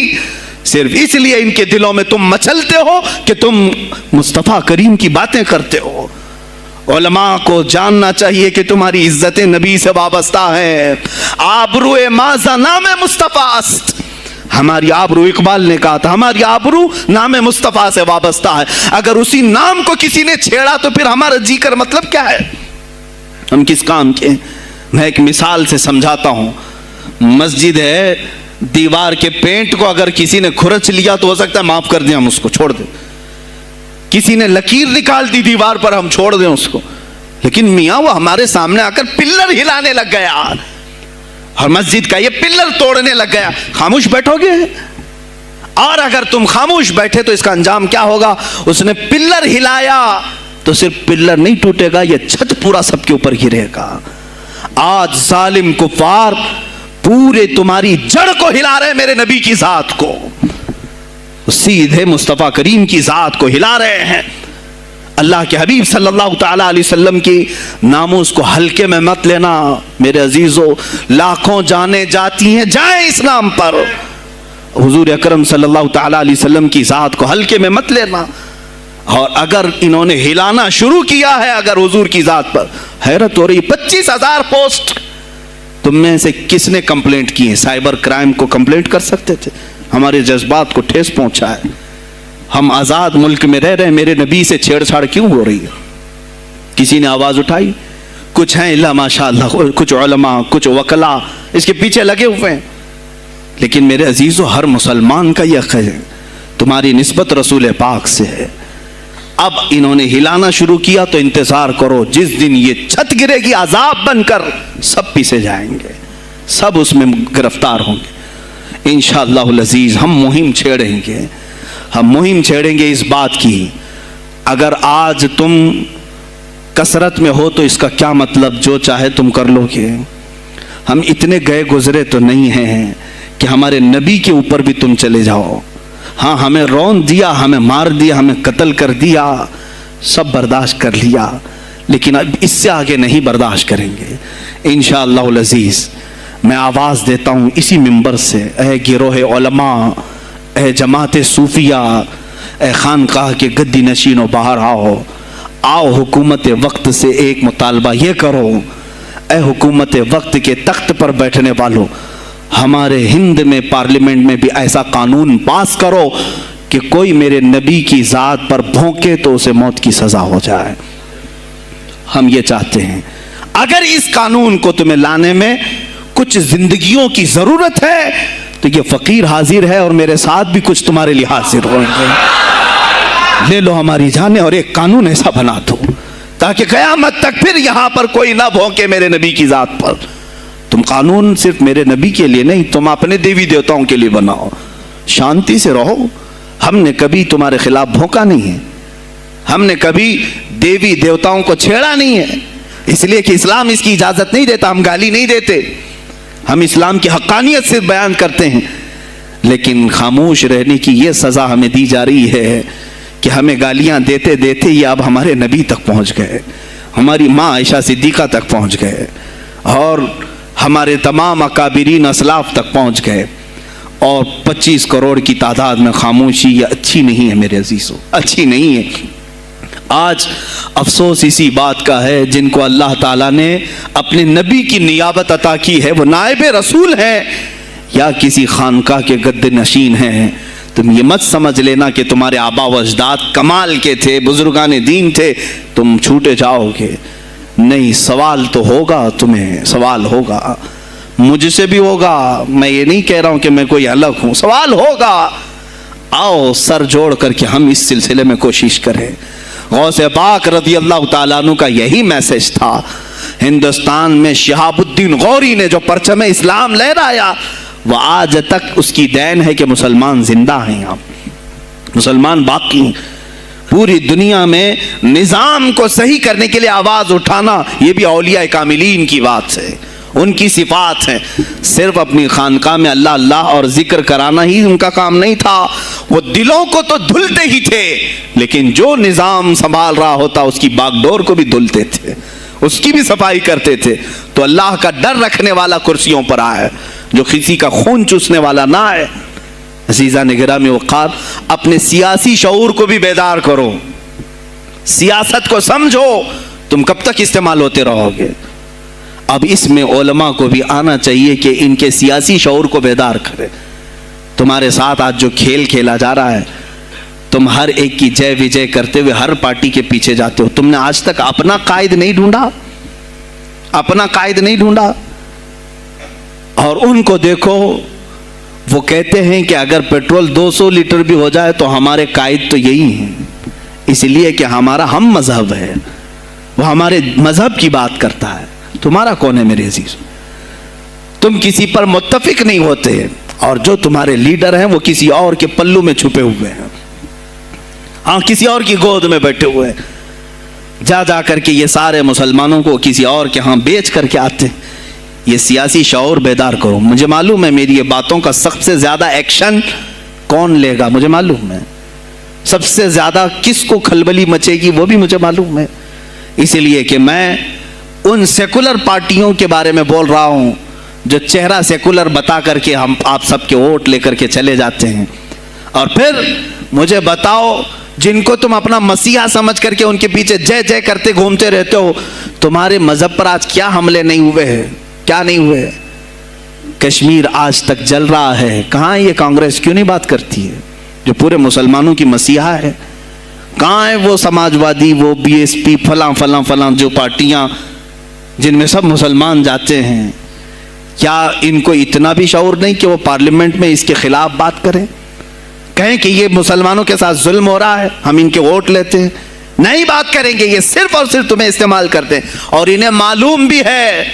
صرف اس لیے ان کے دلوں میں تم مچلتے ہو کہ تم مصطفیٰ کریم کی باتیں کرتے ہو. علماء کو جاننا چاہیے کہ تمہاری عزت نبی سے وابستہ ہے. آبرو ماذا نام مصطفیٰ است. ہماری آبرو، اقبال نے کہا تھا، ہماری آبرو نام مصطفیٰ سے وابستہ ہے. اگر اسی نام کو کسی نے چھیڑا تو پھر ہمارا جی کر مطلب کیا ہے؟ ہم کس کام کے؟ میں ایک مثال سے سمجھاتا ہوں. مسجد ہے، دیوار کے پینٹ کو اگر کسی نے کھرچ لیا تو ہو سکتا ہے معاف کر دیں، ہم اس کو چھوڑ دیں. کسی نے لکیر نکال دی دیوار پر، ہم چھوڑ دیں اس کو. لیکن میاں وہ ہمارے سامنے آ کر پلر ہلانے لگ گیا اور مسجد کا یہ پلر توڑنے لگ گیا، خاموش بیٹھو گے؟ اور اگر تم خاموش بیٹھے تو اس کا انجام کیا ہوگا؟ اس نے پلر ہلایا تو صرف پلر نہیں ٹوٹے گا، یہ چھت پورا سب کے اوپر گرے گا. آج ظالم کفار پورے تمہاری جڑ کو ہلا رہے میرے نبی کی ذات کو، سیدھے مصطفیٰ کریم کی ذات کو ہلا رہے ہیں. اللہ کے حبیب صلی اللہ تعالی علیہ وسلم کی ناموس کو ہلکے میں مت لینا میرے عزیزو. لاکھوں جانیں جاتی ہیں، جائیں اس نام پر. حضور اکرم صلی اللہ تعالی علیہ وسلم کی ذات کو ہلکے میں مت لینا. اور اگر انہوں نے ہلانا شروع کیا ہے اگر حضور کی ذات پر، حیرت ہو رہی. 25,000 پوسٹ تم میں سے کس نے کمپلینٹ کی ہے؟ سائبر کرائم کو کمپلینٹ کر سکتے تھے. ہمارے جذبات کو ٹھیس پہنچا ہے. ہم آزاد ملک میں رہ رہے ہیں، میرے نبی سے چھیڑ چھاڑ کیوں ہو رہی ہے؟ کسی نے آواز اٹھائی؟ کچھ ہیں اللہ ماشاء اللہ، کچھ علماء، کچھ وکلا اس کے پیچھے لگے ہوئے ہیں. لیکن میرے عزیزو، ہر مسلمان کا یہ حق ہے، تمہاری نسبت رسول پاک سے ہے. اب انہوں نے ہلانا شروع کیا تو انتظار کرو، جس دن یہ چھت گرے گی عذاب بن کر سب پیچھے جائیں گے، سب اس میں گرفتار ہوں گے. انشاءاللہ العزیز ہم مہم چھیڑیں گے، ہم مہم چھیڑیں گے اس بات کی. اگر آج تم کثرت میں ہو تو اس کا کیا مطلب؟ جو چاہے تم کر لو گے. ہم اتنے گئے گزرے تو نہیں ہیں کہ ہمارے نبی کے اوپر بھی تم چلے جاؤ. ہاں ہمیں رون دیا، ہمیں مار دیا، ہمیں قتل کر دیا، سب برداشت کر لیا، لیکن اب اس سے آگے نہیں برداشت کریں گے انشاءاللہ العزیز. میں آواز دیتا ہوں اسی منبر سے، اے گروہ علماء، اے جماعت صوفیہ، اے خانقاہ کے گدی نشینوں، باہر آؤ. آؤ حکومت وقت سے ایک مطالبہ یہ کرو، اے حکومت وقت کے تخت پر بیٹھنے والوں، ہمارے ہند میں پارلیمنٹ میں بھی ایسا قانون پاس کرو کہ کوئی میرے نبی کی ذات پر بھونکے تو اسے موت کی سزا ہو جائے. ہم یہ چاہتے ہیں. اگر اس قانون کو تمہیں لانے میں کچھ زندگیوں کی ضرورت ہے تو یہ فقیر حاضر ہے اور میرے ساتھ بھی کچھ تمہارے لیے حاضر ہوئیں گے. لے لو ہماری جانیں اور ایک قانون ایسا بنا دو تاکہ قیامت تک پھر یہاں پر کوئی نہ بھونکے میرے نبی کی ذات پر. تم قانون صرف میرے نبی کے لیے نہیں، تم اپنے دیوی دیوتاؤں کے لیے بناؤ. شانتی سے رہو. ہم نے کبھی تمہارے خلاف بھونکا نہیں ہے، ہم نے کبھی دیوی دیوتاؤں کو چھیڑا نہیں ہے، اس لیے کہ اسلام اس کی اجازت نہیں دیتا. ہم گالی نہیں دیتے، ہم اسلام کی حقانیت سے بیان کرتے ہیں. لیکن خاموش رہنے کی یہ سزا ہمیں دی جا رہی ہے کہ ہمیں گالیاں دیتے دیتے یہ اب ہمارے نبی تک پہنچ گئے، ہماری ماں عائشہ صدیقہ تک پہنچ گئے اور ہمارے تمام اکابرین اسلاف تک پہنچ گئے. اور 25 کروڑ کی تعداد میں خاموشی یہ اچھی نہیں ہے میرے عزیزو، اچھی نہیں ہے. آج افسوس اسی بات کا ہے جن کو اللہ تعالیٰ نے اپنے نبی کی نیابت عطا کی ہے، وہ نائب رسول ہیں یا کسی خانقاہ کے گد نشین ہیں. تم یہ مت سمجھ لینا کہ تمہارے آبا و اجداد کمال کے تھے، بزرگان دین تھے، تم چھوٹے جاؤ گے. نہیں، سوال تو ہوگا، تمہیں سوال ہوگا، مجھ سے بھی ہوگا. میں یہ نہیں کہہ رہا ہوں کہ میں کوئی الگ ہوں، سوال ہوگا. آؤ سر جوڑ کر کے ہم اس سلسلے میں کوشش کریں. غوث پاک رضی اللہ تعالیٰ عنہ کا یہی میسج تھا. ہندوستان میں شہاب الدین غوری نے جو پرچم اسلام لہرایا وہ آج تک اس کی دین ہے کہ مسلمان زندہ ہیں. آپ مسلمان باقی ہیں. پوری دنیا میں نظام کو صحیح کرنے کے لیے آواز اٹھانا یہ بھی اولیاء کاملین کی بات ہے، ان کی صفات ہیں. صرف اپنی خانقاہ میں اللہ اللہ اور ذکر کرانا ہی ان کا کام نہیں تھا، وہ دلوں کو تو دھلتے ہی تھے، لیکن جو نظام سنبھال رہا ہوتا اس کی باغ ڈور کو بھی دھلتے تھے، اس کی بھی صفائی کرتے تھے. تو اللہ کا ڈر رکھنے والا کرسیوں پر آئے، جو کسی کا خون چوسنے والا نہ آئے. عزیزان گرامی وقار، اپنے سیاسی شعور کو بھی بیدار کرو، سیاست کو سمجھو، تم کب تک استعمال ہوتے رہو گے؟ اب اس میں علماء کو بھی آنا چاہیے کہ ان کے سیاسی شعور کو بیدار کرے۔ تمہارے ساتھ آج جو کھیل کھیلا جا رہا ہے، تم ہر ایک کی جے وجے کرتے ہوئے ہر پارٹی کے پیچھے جاتے ہو، تم نے آج تک اپنا قائد نہیں ڈھونڈا، اپنا قائد نہیں ڈھونڈا۔ اور ان کو دیکھو، وہ کہتے ہیں کہ اگر پیٹرول 200 لیٹر بھی ہو جائے تو ہمارے قائد تو یہی ہیں، اس لیے کہ ہمارا ہم مذہب ہے، وہ ہمارے مذہب کی بات کرتا ہے۔ تمہارا کون ہے میرے عزیز؟ تم کسی پر متفق نہیں ہوتے، اور جو تمہارے لیڈر ہیں وہ کسی اور کے پلو میں چھپے ہوئے ہیں، ہاں کسی اور کی گود میں بیٹھے ہوئے ہیں، جا جا کر کے یہ سارے مسلمانوں کو کسی اور کے ہاں بیچ کر کے آتے ہیں۔ یہ سیاسی شعور بیدار کرو۔ مجھے معلوم ہے میری یہ باتوں کا سب سے زیادہ ایکشن کون لے گا، مجھے معلوم ہے سب سے زیادہ کس کو کھلبلی مچے گی، وہ بھی مجھے معلوم ہے، اس لیے کہ میں ان سیکولر پارٹیوں کے بارے میں بول رہا ہوں جو چہرہ سیکولر بتا کر کے ہم آپ سب کے ووٹ لے کر کے چلے جاتے ہیں، اور پھر مجھے بتاؤ جن کو تم اپنا مسیحا سمجھ کر کے ان کے پیچھے جے جے کرتے گھومتے رہتے ہو، تمہارے مذہب پر آج کیا حملے نہیں ہوئے ہیں، کیا نہیں ہوئے؟ کشمیر آج تک جل رہا ہے، کہاں یہ کانگریس کیوں نہیں بات کرتی ہے جو پورے مسلمانوں کی مسیحا ہے؟ کہاں ہے وہ سماجوادی، وہ بی ایس پی، فلاں فلاں فلاں جو پارٹیاں جن میں سب مسلمان جاتے ہیں؟ کیا ان کو اتنا بھی شعور نہیں کہ وہ پارلیمنٹ میں اس کے خلاف بات کریں، کہیں کہ یہ مسلمانوں کے ساتھ ظلم ہو رہا ہے، ہم ان کے ووٹ لیتے ہیں؟ نہیں بات کریں گے، یہ صرف اور صرف تمہیں استعمال کرتے ہیں، اور انہیں معلوم بھی ہے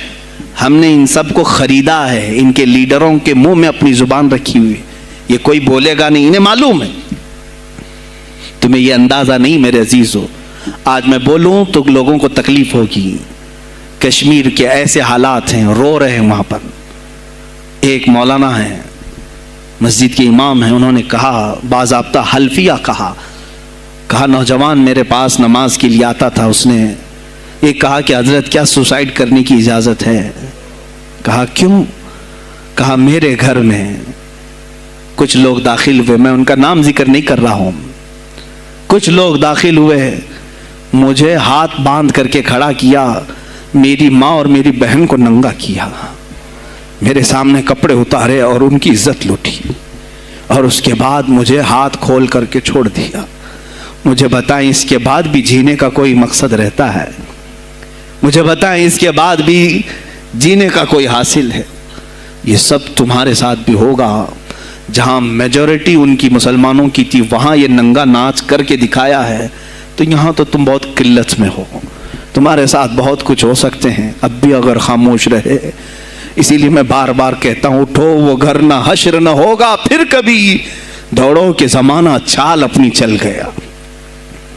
ہم نے ان سب کو خریدا ہے، ان کے لیڈروں کے منہ میں اپنی زبان رکھی ہوئی، یہ کوئی بولے گا نہیں، انہیں معلوم ہے۔ تمہیں یہ اندازہ نہیں میرے عزیزو، آج میں بولوں تو لوگوں کو تکلیف ہوگی۔ کشمیر کے ایسے حالات ہیں، رو رہے ہیں وہاں پر۔ ایک مولانا ہیں، مسجد کے امام ہیں، انہوں نے کہا، باضابطہ حلفیہ کہا نوجوان میرے پاس نماز کے لیے آتا تھا، اس نے یہ کہا کہ حضرت کیا سوسائڈ کرنے کی اجازت ہے؟ کہا کیوں؟ کہا میرے گھر میں کچھ لوگ داخل ہوئے، میں ان کا نام ذکر نہیں کر رہا ہوں، کچھ لوگ داخل ہوئے، مجھے ہاتھ باندھ کر کے کھڑا کیا، میری ماں اور میری بہن کو ننگا کیا، میرے سامنے کپڑے اتارے اور ان کی عزت لوٹی، اور اس کے بعد مجھے ہاتھ کھول کر کے چھوڑ دیا۔ مجھے بتائیں اس کے بعد بھی جینے کا کوئی مقصد رہتا ہے؟ مجھے بتائیں اس کے بعد بھی جینے کا کوئی حاصل ہے؟ یہ سب تمہارے ساتھ بھی ہوگا۔ جہاں میجورٹی ان کی مسلمانوں کی تھی وہاں یہ ننگا ناچ کر کے دکھایا ہے، تو یہاں تو تم بہت قلت میں ہو، تمہارے ساتھ بہت کچھ ہو سکتے ہیں، اب بھی اگر خاموش رہے۔ اسی لیے میں بار بار کہتا ہوں، اٹھو وہ گھر نہ حشر نہ ہوگا پھر کبھی، دوڑو کہ زمانہ چال اپنی چل گیا۔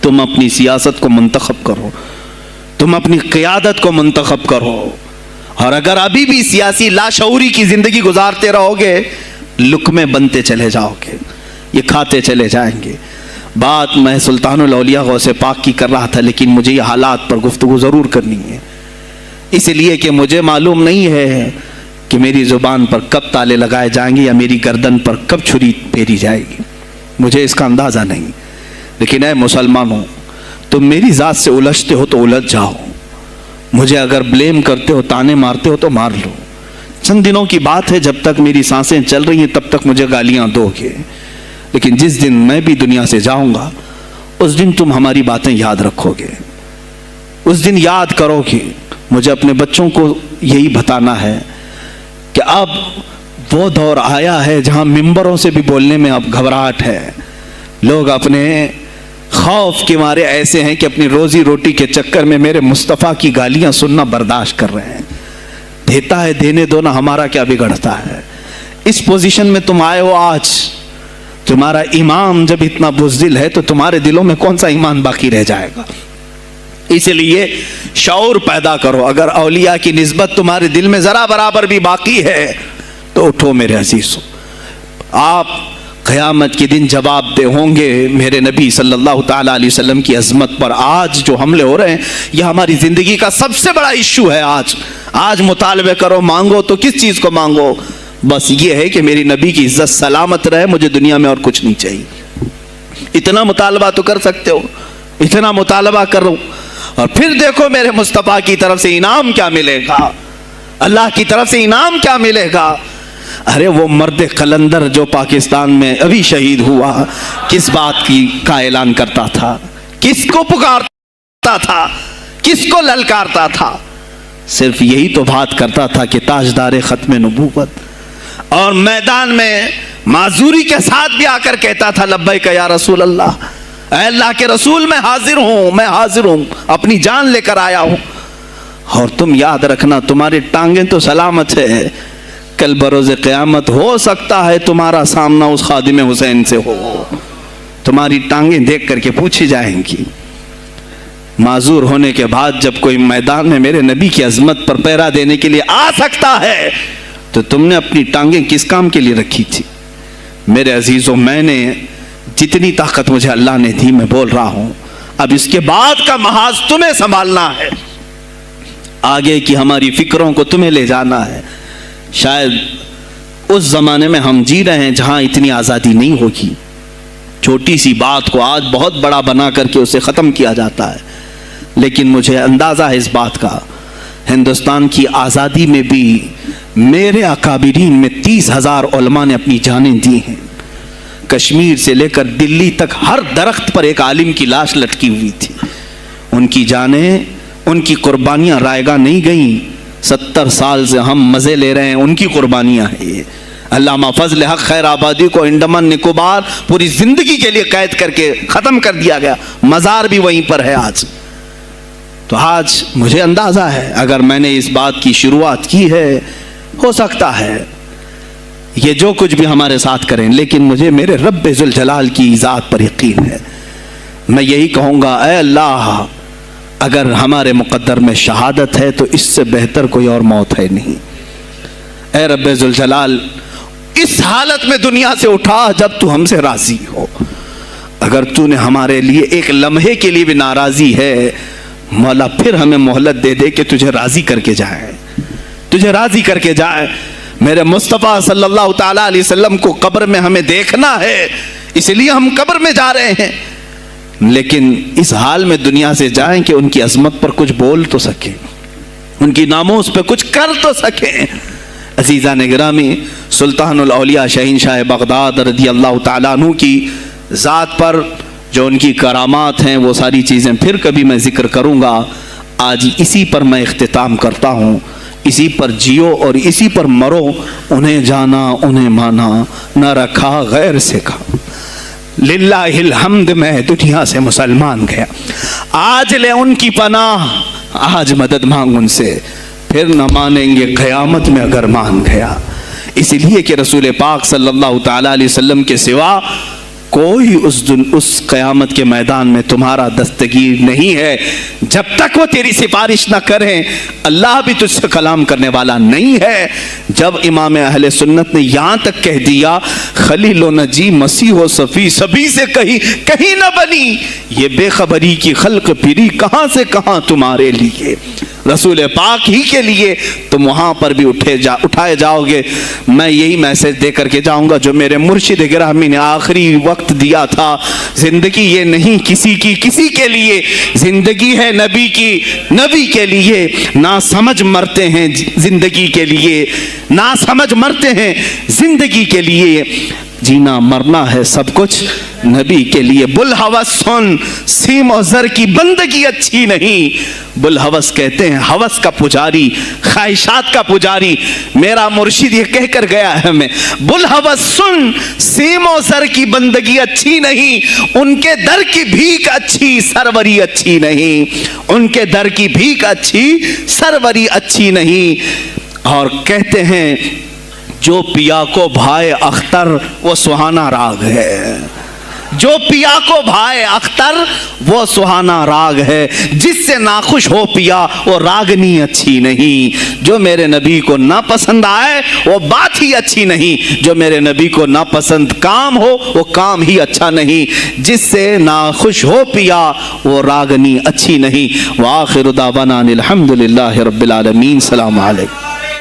تم اپنی سیاست کو منتخب کرو، تم اپنی قیادت کو منتخب کرو، اور اگر ابھی بھی سیاسی لاشعوری کی زندگی گزارتے رہو گے، لقمے بنتے چلے جاؤ گے، یہ کھاتے چلے جائیں گے۔ بات میں سلطان الاولیاء غوث پاک کی کر رہا تھا، لیکن مجھے یہ حالات پر گفتگو ضرور کرنی ہے، اس لیے کہ مجھے معلوم نہیں ہے کہ میری زبان پر کب تالے لگائے جائیں گے یا میری گردن پر کب چھری پھیری جائے گی، مجھے اس کا اندازہ نہیں۔ لیکن اے مسلمانوں، تم میری ذات سے الجھتے ہو تو الجھ جاؤ، مجھے اگر بلیم کرتے ہو، تانے مارتے ہو تو مار لو۔ چند دنوں کی بات ہے، جب تک میری سانسیں چل رہی ہیں تب تک مجھے گالیاں دو گے، لیکن جس دن میں بھی دنیا سے جاؤں گا اس دن تم ہماری باتیں یاد رکھو گے، اس دن یاد کرو گے۔ مجھے اپنے بچوں کو یہی بتانا ہے کہ اب وہ دور آیا ہے جہاں ممبروں سے بھی بولنے میں اب گھبراہٹ ہے، لوگ اپنے خوف کے مارے ایسے ہیں کہ اپنی روزی روٹی کے چکر میں میرے مصطفیٰ کی گالیاں سننا برداشت کر رہے ہیں۔ دیتا ہے دینے دو نا، ہمارا کیا بگڑتا ہے؟ اس پوزیشن میں تم آئے ہو آج، تمہارا امام جب اتنا بزدل ہے تو تمہارے دلوں میں کون سا ایمان باقی رہ جائے گا؟ اس لیے شعور پیدا کرو۔ اگر اولیاء کی نسبت تمہارے دل میں ذرا برابر بھی باقی ہے تو اٹھو میرے عزیزو، آپ قیامت کے دن جواب دہ ہوں گے میرے نبی صلی اللہ تعالیٰ علیہ وسلم کی عظمت پر۔ آج جو حملے ہو رہے ہیں یہ ہماری زندگی کا سب سے بڑا ایشو ہے۔ آج مطالبے کرو، مانگو تو کس چیز کو مانگو؟ بس یہ ہے کہ میری نبی کی عزت سلامت رہے, مجھے دنیا میں اور کچھ نہیں چاہیے. اتنا مطالبہ تو کر سکتے ہو, اتنا مطالبہ کرو, اور پھر دیکھو میرے مصطفیٰ کی طرف سے انعام کیا ملے گا, اللہ کی طرف سے انعام کیا ملے گا. ارے وہ مرد قلندر جو پاکستان میں ابھی شہید ہوا, کس بات کا اعلان کرتا تھا, کس کو پکارتا تھا, کس کو للکارتا تھا؟ صرف یہی تو بات کرتا تھا کہ تاجدار ختم نبوت, اور میدان میں معذوری کے ساتھ بھی آ کر کہتا تھا لبیک یا رسول اللہ, اے اللہ کے رسول میں حاضر ہوں, میں حاضر ہوں, اپنی جان لے کر آیا ہوں. اور تم یاد رکھنا تمہاری ٹانگیں تو سلامت ہے, کل بروز قیامت ہو سکتا ہے تمہارا سامنا اس خادم حسین سے ہو, تمہاری ٹانگیں دیکھ کر کے پوچھی جائیں گی. معذور ہونے کے بعد جب کوئی میدان میں میرے نبی کی عظمت پر پہرا دینے کے لیے آ سکتا ہے تو تم نے اپنی ٹانگیں کس کام کے لیے رکھی تھی؟ میرے عزیزوں, میں نے جتنی طاقت مجھے اللہ نے دی میں بول رہا ہوں, اب اس کے بعد کا محاذ تمہیں سنبھالنا ہے, آگے کی ہماری فکروں کو تمہیں لے جانا ہے. شاید اس زمانے میں ہم جی رہے ہیں جہاں اتنی آزادی نہیں ہوگی, چھوٹی سی بات کو آج بہت بڑا بنا کر کے اسے ختم کیا جاتا ہے. لیکن مجھے اندازہ ہے اس بات کا, ہندوستان کی آزادی میں بھی میرے اکابرین میں 30,000 علماء نے اپنی جانیں دی ہیں. کشمیر سے لے کر دلی تک ہر درخت پر ایک عالم کی لاش لٹکی ہوئی تھی. ان کی جانیں, ان کی قربانیاں رائے گاہ نہیں گئیں. 70 سال سے ہم مزے لے رہے ہیں, ان کی قربانیاں ہیں یہ. علامہ فضل حق خیر آبادی کو انڈمان نکوبار پوری زندگی کے لیے قید کر کے ختم کر دیا گیا, مزار بھی وہیں پر ہے آج. تو آج مجھے اندازہ ہے اگر میں نے اس بات کی شروعات کی ہے, ہو سکتا ہے یہ جو کچھ بھی ہمارے ساتھ کریں, لیکن مجھے میرے رب ذوالجلال کی ذات پر یقین ہے. میں یہی کہوں گا, اے اللہ, اگر ہمارے مقدر میں شہادت ہے تو اس سے بہتر کوئی اور موت ہے نہیں. اے رب ذوالجلال, اس حالت میں دنیا سے اٹھا جب تو ہم سے راضی ہو. اگر تو نے ہمارے لیے ایک لمحے کے لیے بھی ناراضی ہے, مولا پھر ہمیں مہلت دے دے کہ تجھے راضی کر کے جائے, تجھے راضی کر کے جائے. میرے مصطفیٰ صلی اللہ تعالیٰ علیہ وسلم کو قبر میں ہمیں دیکھنا ہے, اس لیے ہم قبر میں جا رہے ہیں, لیکن اس حال میں دنیا سے جائیں کہ ان کی عظمت پر کچھ بول تو سکیں, ان کی ناموس پہ کچھ کر تو سکیں. عزیزان گرامی, سلطان الاولیاء شہنشاہ بغداد رضی اللہ تعالیٰ عنہ کی ذات پر جو ان کی کرامات ہیں وہ ساری چیزیں پھر کبھی میں ذکر کروں گا. آج اسی پر میں اختتام کرتا ہوں. اسی پر جیو اور اسی پر مرو, انہیں جانا انہیں مانا, نہ رکھا غیر سے کھا. للہ الحمد, میں دنیا سے مسلمان گیا, آج لے ان کی پناہ, آج مدد مانگ ان سے, پھر نہ مانیں گے قیامت میں اگر مان گیا. اس لیے کہ رسول پاک صلی اللہ تعالیٰ علیہ وسلم کے سوا کوئی اس قیامت کے میدان میں تمہارا دستگیر نہیں ہے. جب تک وہ تیری سفارش نہ کریں, اللہ بھی تجھ سے کلام کرنے والا نہیں ہے. جب امام اہل سنت نے یہاں تک کہہ دیا خلیل و نجی مسیح و صفی سبھی سے کہیں نہ بنی, یہ بے خبری کی خلق پھری کہاں سے کہاں تمہارے لیے, رسول پاک ہی کے لیے, تم وہاں پر بھی اٹھائے جاؤ گے. میں یہی میسج دے کر کے جاؤں گا جو میرے مرشد گرامی نے آخری وقت دیا تھا. زندگی یہ نہیں کسی کے لیے, زندگی ہے نبی کی, نبی کے لیے. نہ سمجھ مرتے ہیں زندگی کے لیے, نہ سمجھ مرتے ہیں زندگی کے لیے, جینا مرنا ہے سب کچھ نبی کے لیے. بلحوث سن, سیم و زر کی بندگی اچھی نہیں. بلحوث کہتے ہیں ہوس کا پجاری, خواہشات کا پجاری. میرا مرشد یہ کہہ کر گیا ہے ہمیں, بلحوث سن, سیم و زر کی بندگی اچھی نہیں, ان کے در کی بھیک اچھی, سروری اچھی نہیں. ان کے در کی بھیک اچھی, سروری اچھی نہیں. اور کہتے ہیں جو پیا کو بھائے اختر وہ سہانا راگ ہے, جو پیا کو بھائے اختر وہ سہانا راگ ہے. جس سے ناخوش ہو پیا وہ راگنی اچھی نہیں. جو میرے نبی کو نہ پسند آئے وہ بات ہی اچھی نہیں. جو میرے نبی کو نہ پسند کام ہو وہ کام ہی اچھا نہیں. جس سے ناخوش ہو پیا وہ راگنی اچھی نہیں. وآخر دعوانا الحمدللہ رب العالمین. السلام علیکم.